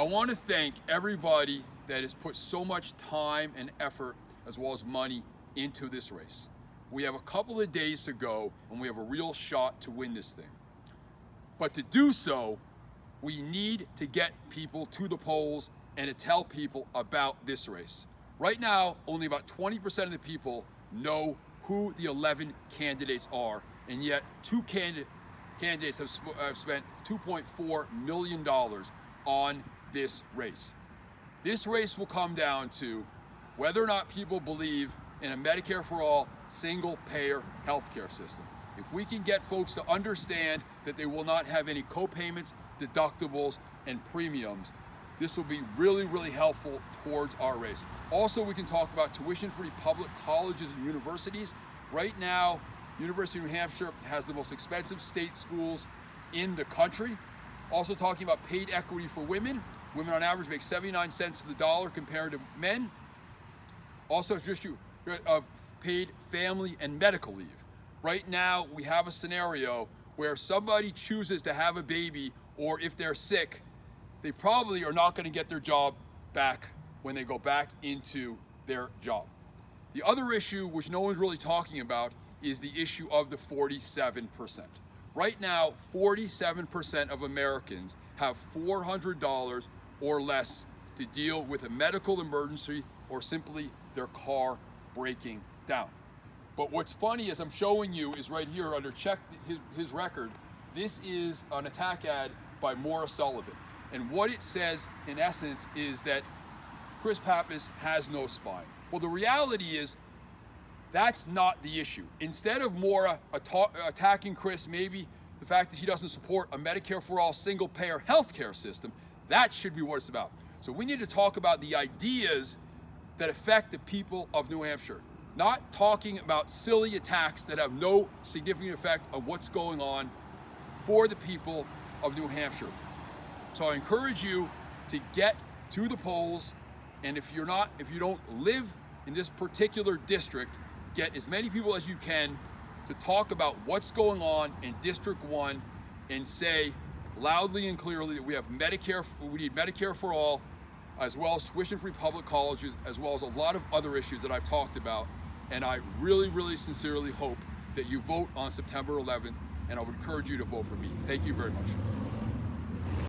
I want to thank everybody that has put so much time and effort as well as money into this race. We have a couple of days to go and we have a real shot to win this thing. But to do so, we need to get people to the polls and to tell people about this race. Right now, only about 20% of the people know who the 11 candidates are, and yet two candidates have spent $2.4 million on this race. This race will come down to whether or not people believe in a Medicare for all, single-payer healthcare system. If we can get folks to understand that they will not have any co-payments, deductibles, and premiums, this will be really, really helpful towards our race. Also, we can talk about tuition-free public colleges and universities. Right now, University of New Hampshire has the most expensive state schools in the country. Also talking about paid equity for women. Women on average make 79 cents to the dollar compared to men. Also, just of paid family and medical leave. Right now, we have a scenario where somebody chooses to have a baby, or if they're sick, they probably are not going to get their job back when they go back into their job. The other issue, which no one's really talking about, is the issue of the 47%. Right now, 47% of Americans have $400 or less to deal with a medical emergency or simply their car breaking down. But what's funny, as I'm showing you, is right here under check his record. This is an attack ad by Maura Sullivan. And what it says, in essence, is that Chris Pappas has no spine. Well, the reality is that's not the issue. Instead of Maura attacking Chris, maybe the fact that he doesn't support a Medicare for all single-payer healthcare system, that should be what it's about. So we need to talk about the ideas that affect the people of New Hampshire, not talking about silly attacks that have no significant effect on what's going on for the people of New Hampshire. So I encourage you to get to the polls, and if you don't live in this particular district, get as many people as you can to talk about what's going on in District 1 and say loudly and clearly that we need Medicare for all, as well as tuition-free public colleges, as well as a lot of other issues that I've talked about. And I really, really sincerely hope that you vote on September 11th, and I would encourage you to vote for me. Thank you very much.